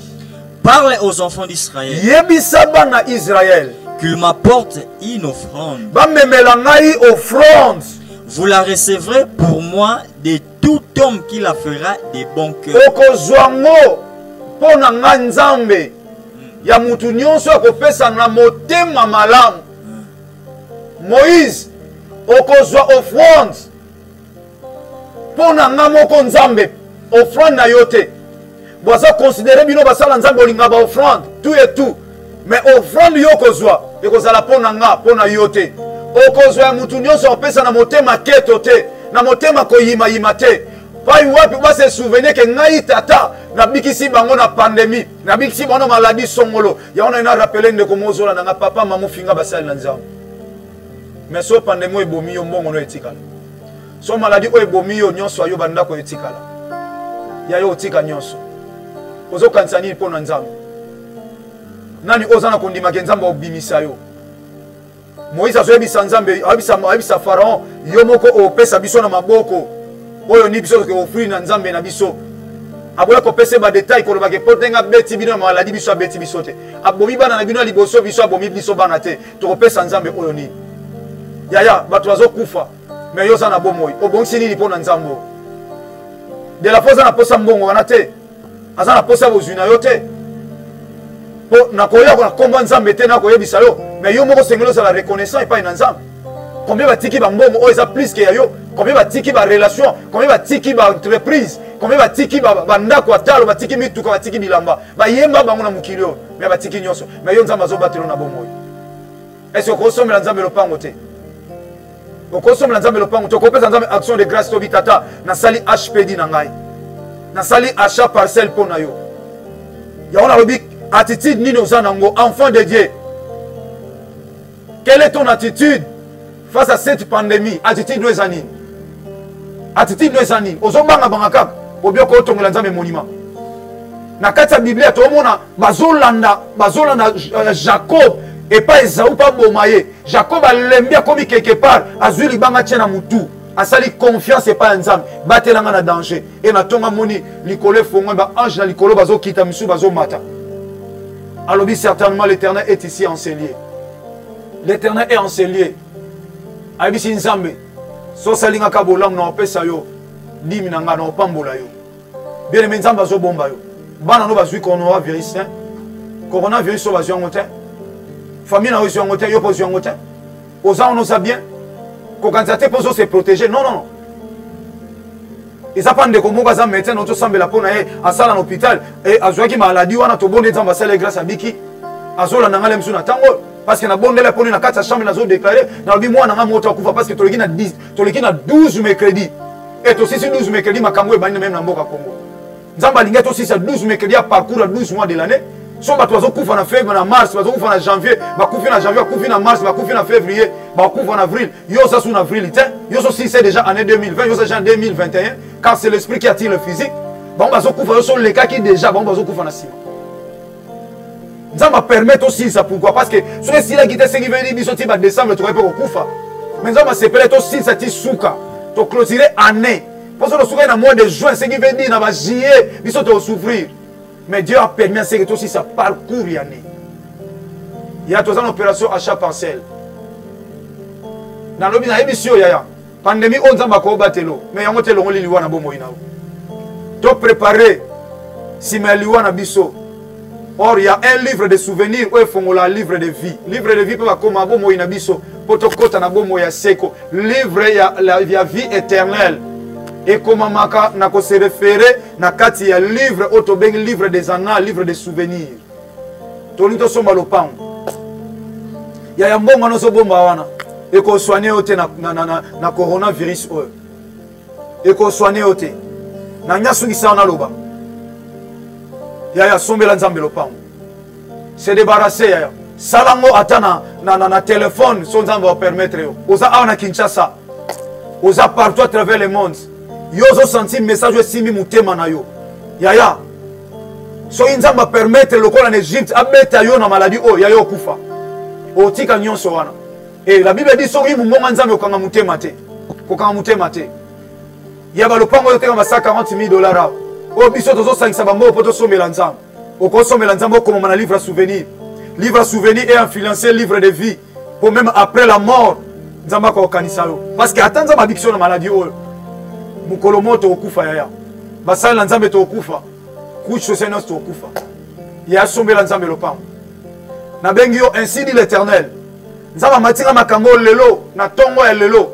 Parle aux enfants d'Israël. Yebisa bana Israël qu'il m'apporte une offrande. Ba memela ngai offrande. Vous la recevrez pour moi de tout homme qui la fera de bon cœur. Okozwango pona nga nzambe ya mutu nyonso akopesa na motema malamu. Moïse okozwa offrande pona nga moko nzambe offrande na yote. Boza considérer bino basala nzambe olinga ba offrande tout et tout. Mais offrande yo kozwa ekozala pona nga pona yote. Okozwa ya mutu nyonso opesa na motema keto te na motema koyima yima te pai wapi ba se souvenir ke ngai tata na bikisi bango na pandémie na bikisi bango maladie songolo ya ona ina rappeler ndeko mozola na papa mamu finga basali na nzambe mais so pandémie ebomi yo mbongo no etikala so maladie o ebomi yo nyonso ayo banda ko etikala ya yo otika nyonso ozo kansani pona nzambe nani ozana kondima ke nzambe obimisa yo Moïse a ebisa nzambe abisa Pharaon yo moko opesa biso na maboko oyo ni biso ke offrir na nzambe na biso aboya ko pesa ba détail ko lobake potenga beti bino na maladi biso beti biso te abomi bana na bino liboso biso abomi biso bana te to kopesa nzambe oyo ni yaya bato bazo kufa mais yo za na bomoi obongisi nini pona nzambo de la fois na posa mbongo wana te aza na posa bozuna yo te po na koya ko na komba nzambe te na koyebisa yo mais yo moko sengelo za la reconnaissance epai na nzambe combien batiki ba mbongo oyo eza plus que yayo, combien batiki ba relation, combien batiki ba entreprise, combien batiki ba ndako atalo, batiki mituka, batiki bilamba, ba yemba bango na mokili oyo, mais batiki nyonso, mais yo nzambe azobatelo na bomoi. Est-ce que okosomela nzambe lopango te? Okosomela nzambe lopango te, okopesa nzambe action de grâce tobi tata, nasali HPD na ngai, nasali achat parcelle po na yo. Ya on a lobi attitude nini oza nango, enfant de Dieu. Quelle est ton attitude face à cette pandémie? Attitude nous anine. Attitude nous anine. Ozobanga bangaka obioko otongola nzambe monument. Na kati ya Biblia tomona bazolanda Jacob et pas Esaü pas bomaye. Jacob a lembia komi quelque part azui libanga tiena mutu. Asali confiance et pas nzambe. Batelanga na danger. Et na tonga moni likolo fongo ba ange na likolo bazo kita misu bazo mata. Alobi certainement l'Éternel est ici enseigné. L'Éternel est enseigné. Aibisi nzambe. So salinga ka bolam na opesa yo. Dimi na nga na opambola yo. Bien aimé nzambe azo bomba yo. Bana no bazui coronavirus. Coronavirus so bazui ngote. Famille na yo ngote yo pozui ngote. Oza on osa bien. Ko kanzate pozo se protéger. Non non non. Eza pande ko moka za médecin no to sambela pona e asala na hôpital et azwaki maladie wana to bonde nzamba sala grâce à biki. Azola na ngale msu na tango. Parce que na bonde la poni na kati ya chambre na zo déclarer na lobi mwana nga moto akufa parce que toleki na 10 toleki na 12 mercredi et to sisi 12 mercredi makambo ebani même na mboka Congo nzamba linga to sisi 12 mercredi à parcours à 12 mois de l'année so bato bazo kufa na février na mars bazo kufa na janvier bakufi na janvier bakufi na mars bakufi na février bakufa na avril yo ça sous avril te yo so si c'est déjà année 2020 yo ça déjà 2021 car c'est l'esprit qui attire le physique bon bazo kufa yo so les cas qui déjà bon bazo kufa na sima Nzamba permet aussi ça pourquoi parce que sur si la guitare c'est qui veut dire biso ti ba décembre tu vas pas okufa mais nzamba c'est peut-être aussi ça ti souka to clôturer année parce que le souka na mois de juin c'est qui veut dire na ba juillet biso to souffrir mais Dieu a permis c'est que aussi ça parcourt l'année il y a une opération achat parcelle na lobi na émission yaya pandémie on nzamba ko batelo mais yango telo ngoli liwa na bomo ina to préparer si me liwa na biso. Or, il y a un livre de souvenirs où il faut un livre de vie. Livre de vie peut comme un bon mot inabiso, potokota na bon mot ya seko. Livre ya la vie éternelle. Et comment maka na ko se référer na kati ya livre autobeng livre des annales, livre de souvenirs. Tolito somba lopang. Ya yambonga no so bomba wana. Et ko soigner ote na coronavirus o. Et ko soigner ote. Na nyasungi sana loba. Yaya sombela nzambe lopango se débarrasser yaya salango atana na téléphone son nzambe va permettre yo oza awana Kinshasa oza partout à travers le monde yo zo senti message simi mutema na yo yaya so nzambe permettre lokola en Égypte abeta yo na maladie o yaya okufa otika nyonso wana et la Bible dit so yi mungonga nzambe okanga mutema te kokanga mutema te yaba lopango yo teka ma $40,000 au biso tozo sangisa bango poto somela nzambe okosomela nzambe okoma na livre à souvenir est influencé livre de vie pour même après la mort nzambe ko kanisa yo parce que attends nzambe addiction na maladie oyo mukolo moto okufa yaya basala nzambe to okufa kucho senos to okufa ya somela nzambe lopango na bengi yo ainsi dit l'Éternel nzambe matinga makambo lelo na tongo ya lelo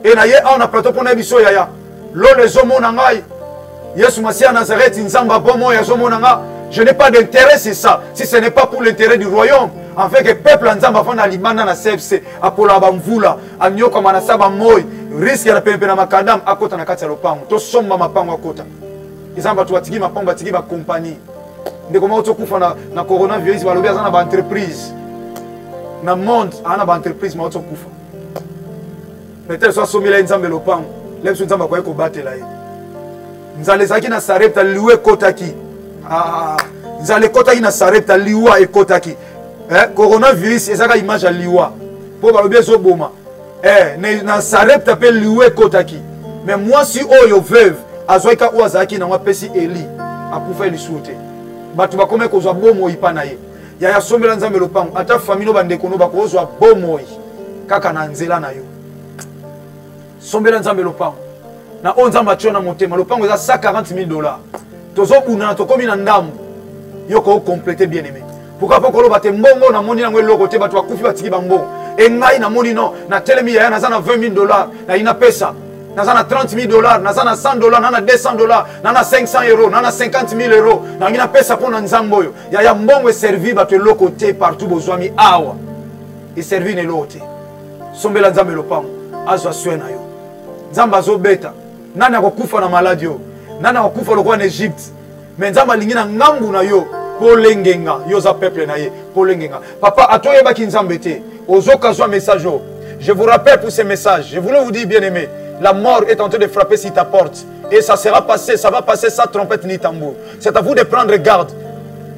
et na ye on a plateau pona biso yaya lo les hommes na ngai Yesu Masia Nazareth nzamba bomo ya zomonanga je n'ai pas d'intérêt c'est ça si ce n'est pas pour l'intérêt du royaume afin que peuple nzamba fana libanda na CFC apola bamvula anyoka manasaba moy risque ya pepe na makadam akota na kati ya lopango to somba mapango akota nzamba tu atiki mapango batiki ba compagnie ndeko ma otokufa na coronavirus balobi azana ba entreprise na monde ana ba entreprise ma otokufa peut-être soit somila nzambe lopango lemso nzamba kwa ko batela ye nzale zaki na sarepta liwe kotaki nzale kotaki na sarepta liwa ekotaki coronavirus ezaka image ya liwa po balobi ezoboma na sarepta pe liwe kotaki mais mwasi oyo veuve azwaka o azaki na wapesi Eli akufa elisusu te bato bakome kozwa bomoi pa na ye yaya sombela nzambe lopango ata famille bandeko no bakozwa bomoi kaka na nzela na yo sombela nzambe lopango na onzamba tshona motema lopango eza $140,000 tozobuna tokomi na ndambo yoko compléter bien aimé pourquoi pas koloba te mbongo na moni nango eloko te bato bakufi batiki bango Et ngai na moni non, na telemi ya na zana 20 000 dollars, na ina pesa. Na zana 30 000 dollars, na zana 100 dollars, na 200 dollars, na 500 euros, na 50 000 euros. Na ina pesa pour na nzamboyo. Ya mbongo servi ba te lokote partout bozwami awa. Et servi ne lote. Sombela nzambe lopango. Azo aswena yo. Nzamba zo beta. Nani akokufa na maladi yo. Nani akokufa lokwa en Egypte. Mais nzamba lingina ngambu na yo. Polengenga. Yo za peuple na ye. Polengenga. Papa, atoye baki nzambe te. Ozoka zo message yo. Je vous rappelle pour ces messages. Je voulais vous dire, bien aimé, la mort est en train de frapper sur ta porte. Et ça sera passé, ça va passer sans trompette ni tambour. C'est à vous de prendre garde.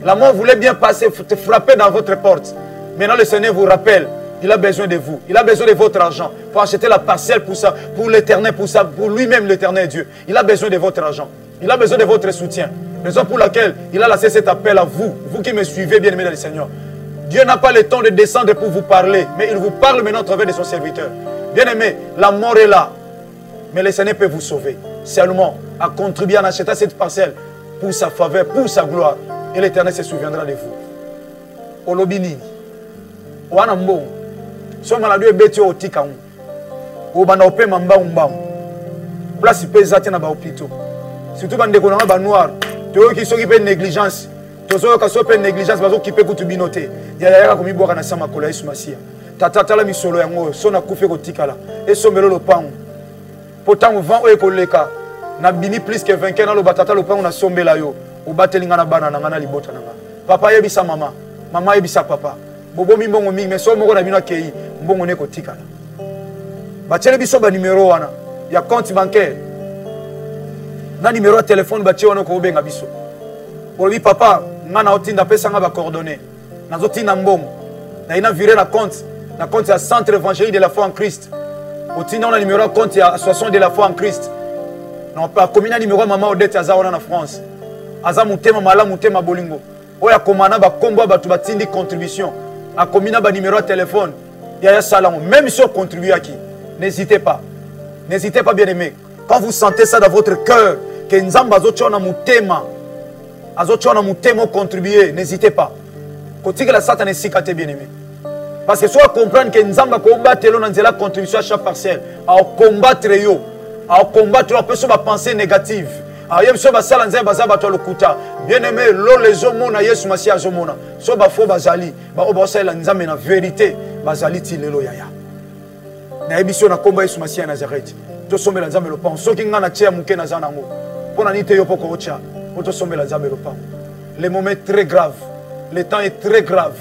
La mort voulait bien passer, te frapper dans votre porte. Maintenant, le Seigneur vous rappelle, il a besoin de vous. Il a besoin de votre argent pour acheter la parcelle pour ça, pour l'éternel, pour ça, pour lui-même, l'éternel Dieu. Il a besoin de votre argent. Il a besoin de votre soutien. Raison pour laquelle il a laissé cet appel à vous, vous qui me suivez, bien aimé dans le Seigneur. Dieu n'a pas le temps de descendre pour vous parler, mais il vous parle maintenant à travers de son serviteur. Bien aimé, la mort est là, mais le Seigneur peut vous sauver. Seulement à contribuer à acheter cette parcelle pour sa faveur, pour sa gloire. Et l'Éternel se souviendra de vous. Olobini, Wanambo, so maladu ebeti o tika mu. O bana ope mamba umba. Place pesate na ba hôpitaux. Surtout bande ko na ba noir. To ki so ki pe négligence. To so ka so pe négligence bazo ki pe kutu binote. Ya ya ko mi boka na sama kola Yesu Masia. Tata tala mi solo yango so na kufe ko tikala. E so melo lopango. Pourtant vent o ko leka. Na bini plus que 20 na lo batata lopango na sombela yo. O batelinga na bana na ngana libota na nga. Papa yebisa mama. Mama yebisa papa. Bobo mi mbongo mingi mais so moko na bino akei mbongo ne ko tikala. Bachele biso ba numéro wana ya compte bancaire. Na numéro de téléphone bache wana ko benga biso. Olobi papa ngana otinda pesa nga ba coordonnées. Nazo tinda mbongo. Na ina virer na compte ya centre évangélique de la foi en Christ. Otinda na numéro compte ya association de la foi en Christ. Na pa komina numéro mama Odette azawana na France. Aza mutema mala mutema bolingo. Oya komana ba kombo ba tu batindi contribution. A combina ba numéro de téléphone. Yaya Salamo. Même si on contribue à qui, n'hésitez pas. N'hésitez pas, bien aimé. Quand vous sentez ça dans votre cœur, que Nzamba azochona mutema, azochona mutema contribuer, n'hésitez pas. Côté que la Satan est sikate, bien aimé. Parce que soit comprendre que Nzamba combattre la contribution à chaque parcelle, à combattre yo, à combattre la personne à penser négative. Bien aimé, les hommes na Yesu Masia zomona. So ba fo bazali, ba obosela nzambe na vérité, bazali ti lelo yaya. Na ebiso na komba Yesu Masia Nazareth. To sombela nzambe lo pan. So ki ngana tia muke na zanango. Pona nite yo poko ocha. To sombela nzambe lo pan. Le moment est très grave. Le temps est très grave.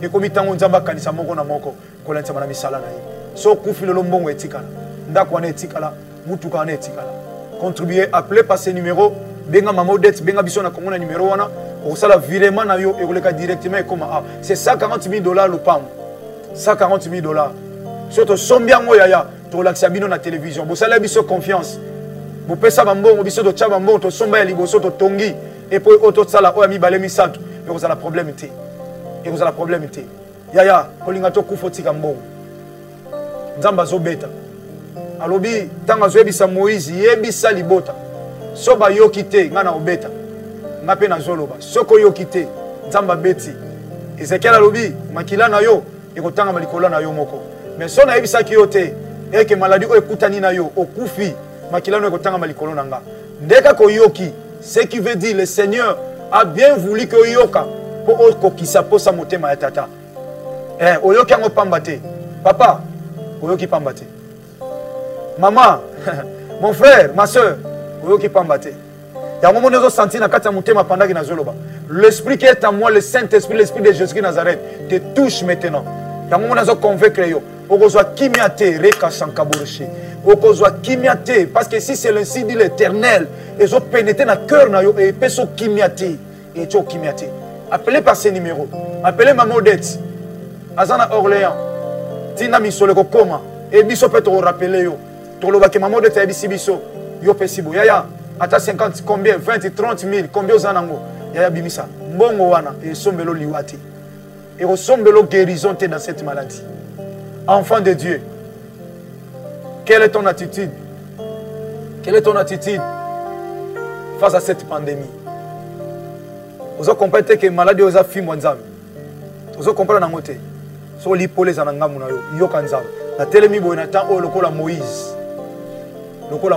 Et comme itango nzamba kanisa moko na moko, ko lenta na misala na ye. So kufi lo mbongo etikala. Ndako wana etikala, mutuka wana etikala. Contribuer, appelez par ces numéros. Benga maman Odette, benga biso na komona numéro wana. Pour ça la virement na yo et vous le cas directement comme c'est 140 000 $ le pam. 140 000 $. Surtout sombia mo yaya, to l'accès bino na télévision. Vous savez biso confiance. Vous pesa bambo, biso to tchaba mbo, to somba ya liboso to tongi et puis auto sala o ami balemi sato. Et vous avez la problème té. Et vous avez la problème té. Yaya, kolinga to kufotika mbo. Nzamba zo beta. Alobi tanga zoebisa Moïse yebisa libota soba yoki te ngana obeta ngape na zoloba soko yoki te nzamba beti Ezekiel alobi makila na yo ekotanga malikola na yo moko mais so na yebisa ki yo te eke maladi o ekutani na yo okufi makila no ekotanga malikolo nanga ndeka ko yoki ce qui veut dire le Seigneur a bien voulu que yoka po okokisa posa motema ya tata oyoki ngo pambate papa oyoki pambate. Maman, mon frère, ma soeur, vous qui pambaté. Il y a un moment où nous avons senti l'esprit qui est en moi, le Saint-Esprit, l'esprit de Jésus de Nazareth, te touche maintenant. Il y a un moment où nous avons convaincu. Parce que si c'est l'ainsi dit l'Éternel, ils ont pénétré dans le cœur et ils peuvent kimiate. Et tu kimiate. Appelez par ces numéros. Appelez Maman Odette. Azana Orléans. Tina Misoleko Koma. Et biso peut te rappeler yo. Toloba ke maman de ta biso yo pesibo yaya ata 50 combien 20 30 000 combien ozanango yaya bimisa mbongo wana et sombelo liwati et sombelo guérison dans cette maladie. Enfant de Dieu, quelle est ton attitude? Quelle est ton attitude face à cette pandémie? Vous comprenez que maladie oza fimbo nzambe. Vous comprenez nangote. so lipole za ngambu na yo yoka nzambe na telemi boye na temps o lokola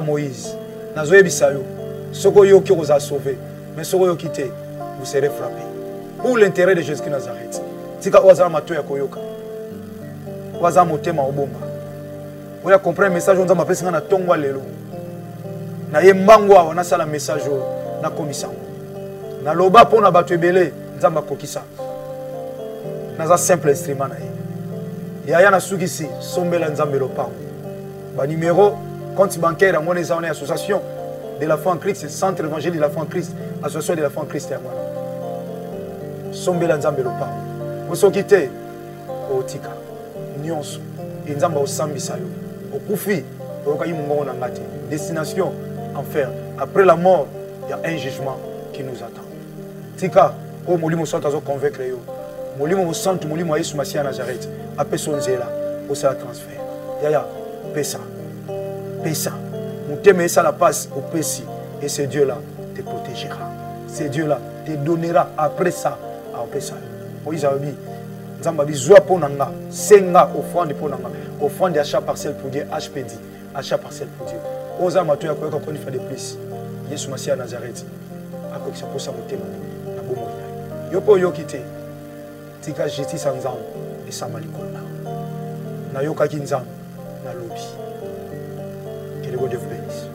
Moïse nazo yebisa yo soko yo ki oza sauver mais soko yo kité vous serez frappés pour l'intérêt de Jésus de Nazareth tika oza mato ya koyoka oza motema obomba oya comprendre message on nzambe pesa na tongwa lelo na yembango awa na sala message na komisango na loba pona bato ebele nzambe kokisa naza simple instrument na ye yaya na sukisi sombela nzambe lopango ba numéro compte bancaire mon eza on association de la foi en Christ centre évangélique de la foi en Christ association de la foi en Christ ya mwana sombela nzambe lopango osoki te otika nyonso nzambe osambisa yo okufi oyokai mongongo na ngati destination enfer après la mort il y a un jugement qui nous attend tika o molimo santo azo convaincre yo molimo santo molimo Yesu Masia ya Nazareth apesa nzela osala transfert yaya pesa muteme esa la passe au pesi et ce Dieu là te protégera ce Dieu là te donnera après ça à pesa Moïse a dit nzamba bizwa ponanga senga offrande ponanga offrande achat parcelle pour Dieu HPD achat parcelle pour Dieu oza mato ya koyoka koni fa de plus Yesu Masia ya Nazareth akokisa posa mutema na bomo ina yopo yokite tika justice nzambe esama likona na yoka ki nzambe na lobi que le Dieu vous bénisse.